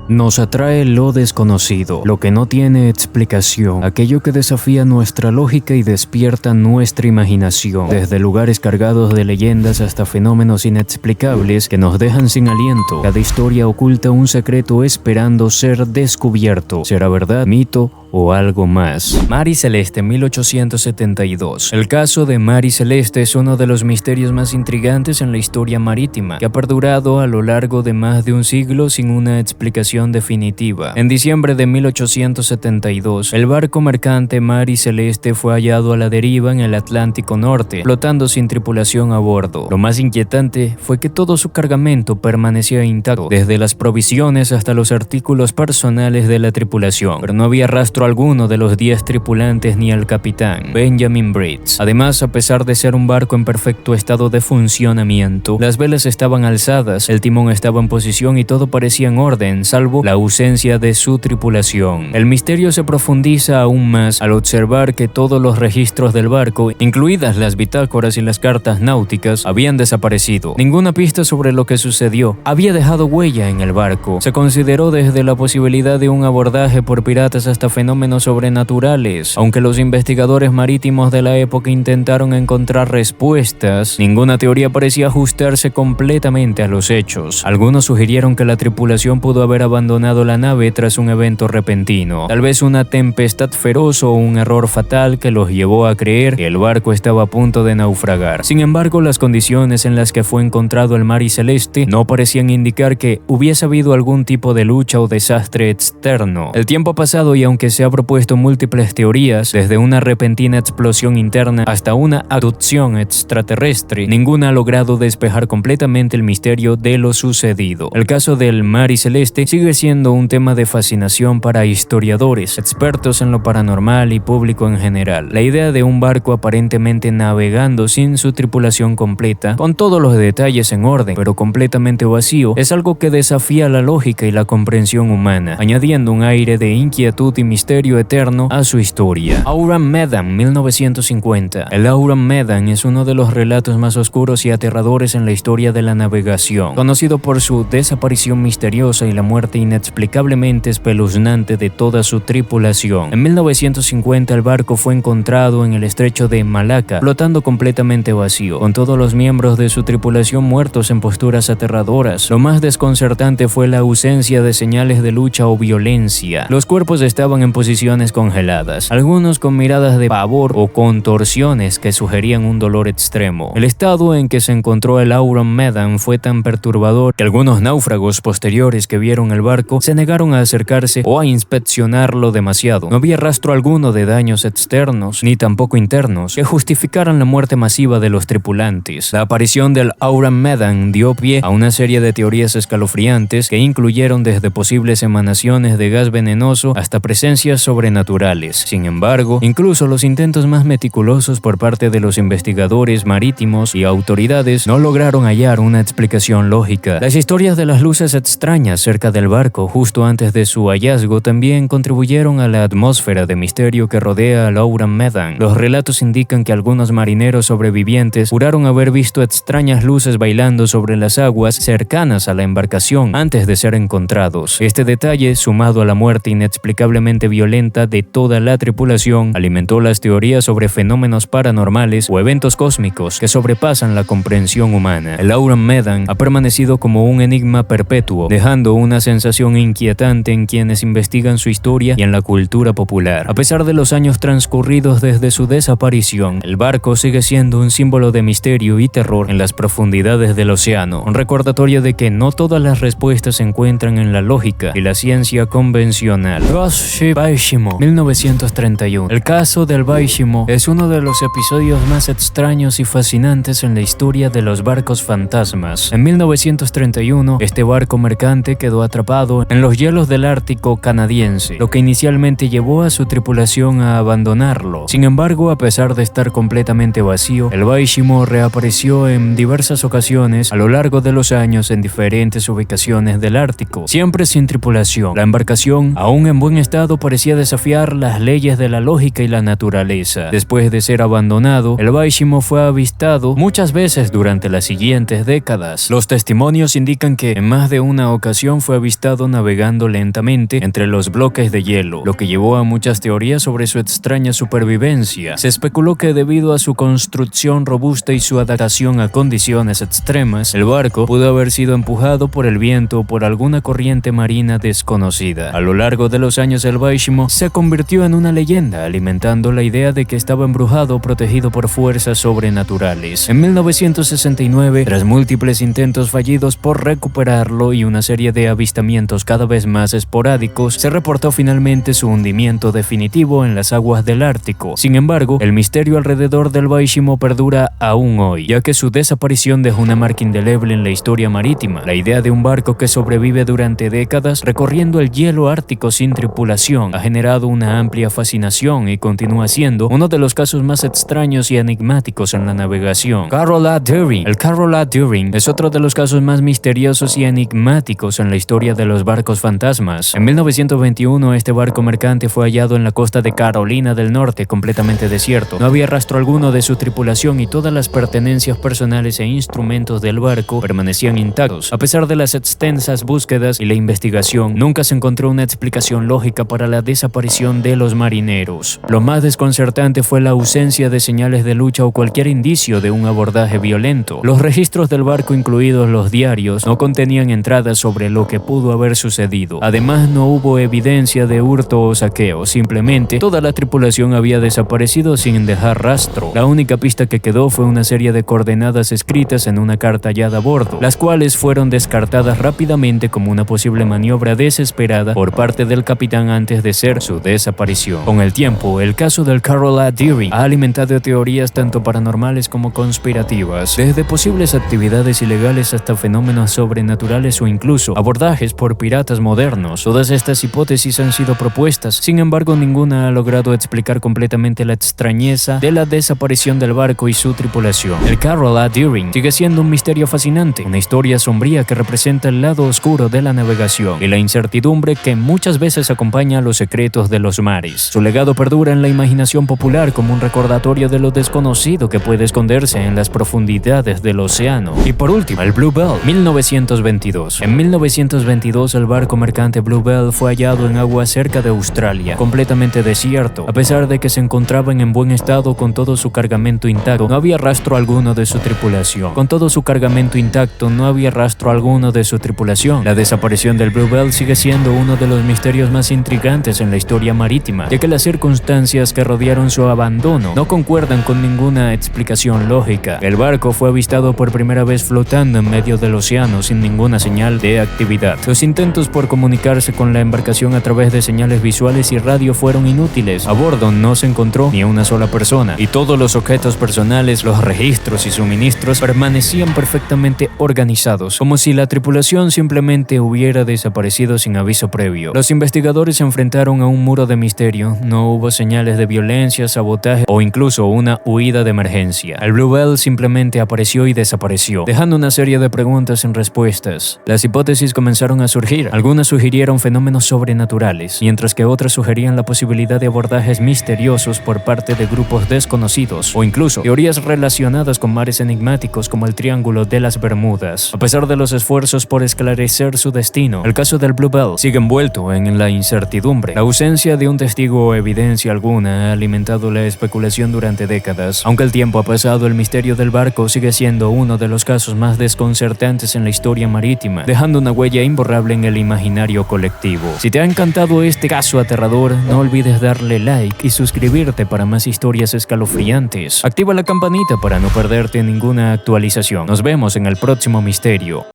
Nos atrae lo desconocido, lo que no tiene explicación, aquello que desafía nuestra lógica y despierta nuestra imaginación, desde lugares cargados de leyendas hasta fenómenos inexplicables que nos dejan sin aliento. Cada historia oculta un secreto esperando ser descubierto. ¿Será verdad, mito o algo más? Mary Celeste, 1872. El caso de Mary Celeste es uno de los misterios más intrigantes en la historia marítima, que ha perdurado a lo largo de más de un siglo sin una explicación definitiva. En diciembre de 1872, el barco mercante Mary Celeste fue hallado a la deriva en el Atlántico Norte, flotando sin tripulación a bordo. Lo más inquietante fue que todo su cargamento permanecía intacto, desde las provisiones hasta los artículos personales de la tripulación, pero no había rastro alguno de los 10 tripulantes ni el capitán, Benjamin Briggs. Además, a pesar de ser un barco en perfecto estado de funcionamiento, las velas estaban alzadas, el timón estaba en posición y todo parecía en orden, salvo la ausencia de su tripulación. El misterio se profundiza aún más al observar que todos los registros del barco, incluidas las bitácoras y las cartas náuticas, habían desaparecido. Ninguna pista sobre lo que sucedió había dejado huella en el barco. Se consideró desde la posibilidad de un abordaje por piratas hasta fenómenos sobrenaturales. Aunque los investigadores marítimos de la época intentaron encontrar respuestas, ninguna teoría parecía ajustarse completamente a los hechos. Algunos sugirieron que la tripulación pudo haber abandonado la nave tras un evento repentino, tal vez una tempestad feroz o un error fatal que los llevó a creer que el barco estaba a punto de naufragar. Sin embargo, las condiciones en las que fue encontrado el Mary Celeste no parecían indicar que hubiese habido algún tipo de lucha o desastre externo. El tiempo ha pasado y aunque se ha propuesto múltiples teorías, desde una repentina explosión interna hasta una abducción extraterrestre, ninguna ha logrado despejar completamente el misterio de lo sucedido. El caso del Mary Celeste sigue siendo un tema de fascinación para historiadores, expertos en lo paranormal y público en general. La idea de un barco aparentemente navegando sin su tripulación completa, con todos los detalles en orden, pero completamente vacío, es algo que desafía la lógica y la comprensión humana, añadiendo un aire de inquietud y misterio eterno a su historia. Auran Medan, 1950. El Auran Medan es uno de los relatos más oscuros y aterradores en la historia de la navegación, conocido por su desaparición misteriosa y la muerte inexplicablemente espeluznante de toda su tripulación. En 1950 el barco fue encontrado en el estrecho de Malaca, flotando completamente vacío, con todos los miembros de su tripulación muertos en posturas aterradoras. Lo más desconcertante fue la ausencia de señales de lucha o violencia. Los cuerpos estaban en posiciones congeladas, algunos con miradas de pavor o contorsiones que sugerían un dolor extremo. El estado en que se encontró el Auran Medan fue tan perturbador que algunos náufragos posteriores que vieron el barco se negaron a acercarse o a inspeccionarlo demasiado. No había rastro alguno de daños externos ni tampoco internos que justificaran la muerte masiva de los tripulantes. La aparición del Auran Medan dio pie a una serie de teorías escalofriantes que incluyeron desde posibles emanaciones de gas venenoso hasta presencias sobrenaturales. Sin embargo, incluso los intentos más meticulosos por parte de los investigadores marítimos y autoridades no lograron hallar una explicación lógica. Las historias de las luces extrañas cerca del barco justo antes de su hallazgo también contribuyeron a la atmósfera de misterio que rodea al Auran Medan. Los relatos indican que algunos marineros sobrevivientes juraron haber visto extrañas luces bailando sobre las aguas cercanas a la embarcación antes de ser encontrados. Este detalle, sumado a la muerte inexplicablemente violenta de toda la tripulación, alimentó las teorías sobre fenómenos paranormales o eventos cósmicos que sobrepasan la comprensión humana. El Auran Medan ha permanecido como un enigma perpetuo, dejando una sensación inquietante en quienes investigan su historia y en la cultura popular. A pesar de los años transcurridos desde su desaparición, el barco sigue siendo un símbolo de misterio y terror en las profundidades del océano, un recordatorio de que no todas las respuestas se encuentran en la lógica y la ciencia convencional. Ghost Ship Baishimo, 1931. El caso del Baishimo es uno de los episodios más extraños y fascinantes en la historia de los barcos fantasmas. En 1931, este barco mercante quedó atrapado en los hielos del Ártico canadiense, lo que inicialmente llevó a su tripulación a abandonarlo. Sin embargo, a pesar de estar completamente vacío, el Baishimo reapareció en diversas ocasiones a lo largo de los años en diferentes ubicaciones del Ártico, siempre sin tripulación. La embarcación, aún en buen estado, parecía desafiar las leyes de la lógica y la naturaleza. Después de ser abandonado, el Baishimo fue avistado muchas veces durante las siguientes décadas. Los testimonios indican que en más de una ocasión fue avistado avistado navegando lentamente entre los bloques de hielo, lo que llevó a muchas teorías sobre su extraña supervivencia. Se especuló que debido a su construcción robusta y su adaptación a condiciones extremas, el barco pudo haber sido empujado por el viento o por alguna corriente marina desconocida. A lo largo de los años, el Baishimo se convirtió en una leyenda, alimentando la idea de que estaba embrujado o protegido por fuerzas sobrenaturales. En 1969, tras múltiples intentos fallidos por recuperarlo y una serie de avistamientos cada vez más esporádicos, se reportó finalmente su hundimiento definitivo en las aguas del Ártico. Sin embargo, el misterio alrededor del Baishimo perdura aún hoy, ya que su desaparición dejó una marca indeleble en la historia marítima. La idea de un barco que sobrevive durante décadas recorriendo el hielo ártico sin tripulación ha generado una amplia fascinación y continúa siendo uno de los casos más extraños y enigmáticos en la navegación. Carroll A. Deering. El Carroll A. Deering es otro de los casos más misteriosos y enigmáticos en la historia de los barcos fantasmas. En 1921, este barco mercante fue hallado en la costa de Carolina del Norte, completamente desierto. No había rastro alguno de su tripulación y todas las pertenencias personales e instrumentos del barco permanecían intactos. A pesar de las extensas búsquedas y la investigación, nunca se encontró una explicación lógica para la desaparición de los marineros. Lo más desconcertante fue la ausencia de señales de lucha o cualquier indicio de un abordaje violento. Los registros del barco, incluidos los diarios, no contenían entradas sobre lo que pudo haber sucedido. Además, no hubo evidencia de hurto o saqueo, simplemente toda la tripulación había desaparecido sin dejar rastro. La única pista que quedó fue una serie de coordenadas escritas en una carta hallada a bordo, las cuales fueron descartadas rápidamente como una posible maniobra desesperada por parte del capitán antes de ser su desaparición. Con el tiempo, el caso del Carroll A. Deering ha alimentado teorías tanto paranormales como conspirativas, desde posibles actividades ilegales hasta fenómenos sobrenaturales o incluso abordajes por piratas modernos. Todas estas hipótesis han sido propuestas, sin embargo ninguna ha logrado explicar completamente la extrañeza de la desaparición del barco y su tripulación. El Carroll A. Deering sigue siendo un misterio fascinante, una historia sombría que representa el lado oscuro de la navegación y la incertidumbre que muchas veces acompaña a los secretos de los mares. Su legado perdura en la imaginación popular como un recordatorio de lo desconocido que puede esconderse en las profundidades del océano. Y por último, el Blue Bell, 1922. En 1922, el barco mercante Blue Bell fue hallado en agua cerca de Australia, completamente desierto. A pesar de que se encontraban en buen estado con todo su cargamento intacto, no había rastro alguno de su tripulación. Con todo su cargamento intacto, no había rastro alguno de su tripulación. La desaparición del Blue Bell sigue siendo uno de los misterios más intrigantes en la historia marítima, ya que las circunstancias que rodearon su abandono no concuerdan con ninguna explicación lógica. El barco fue avistado por primera vez flotando en medio del océano sin ninguna señal de actividad. Los intentos por comunicarse con la embarcación a través de señales visuales y radio fueron inútiles. A bordo no se encontró ni una sola persona y todos los objetos personales, los registros y suministros permanecían perfectamente organizados, como si la tripulación simplemente hubiera desaparecido sin aviso previo. Los investigadores se enfrentaron a un muro de misterio. No hubo señales de violencia, sabotaje o incluso una huida de emergencia. El Blue Bell simplemente apareció y desapareció, dejando una serie de preguntas sin respuestas. Las hipótesis comenzaron a surgir. Algunas sugirieron fenómenos sobrenaturales, mientras que otras sugerían la posibilidad de abordajes misteriosos por parte de grupos desconocidos o incluso teorías relacionadas con mares enigmáticos como el Triángulo de las Bermudas. A pesar de los esfuerzos por esclarecer su destino, el caso del Blue Bell sigue envuelto en la incertidumbre. La ausencia de un testigo o evidencia alguna ha alimentado la especulación durante décadas. Aunque el tiempo ha pasado, el misterio del barco sigue siendo uno de los casos más desconcertantes en la historia marítima, dejando una huella imborrable en el imaginario colectivo. Si te ha encantado este caso aterrador, no olvides darle like y suscribirte para más historias escalofriantes. Activa la campanita para no perderte ninguna actualización. Nos vemos en el próximo misterio.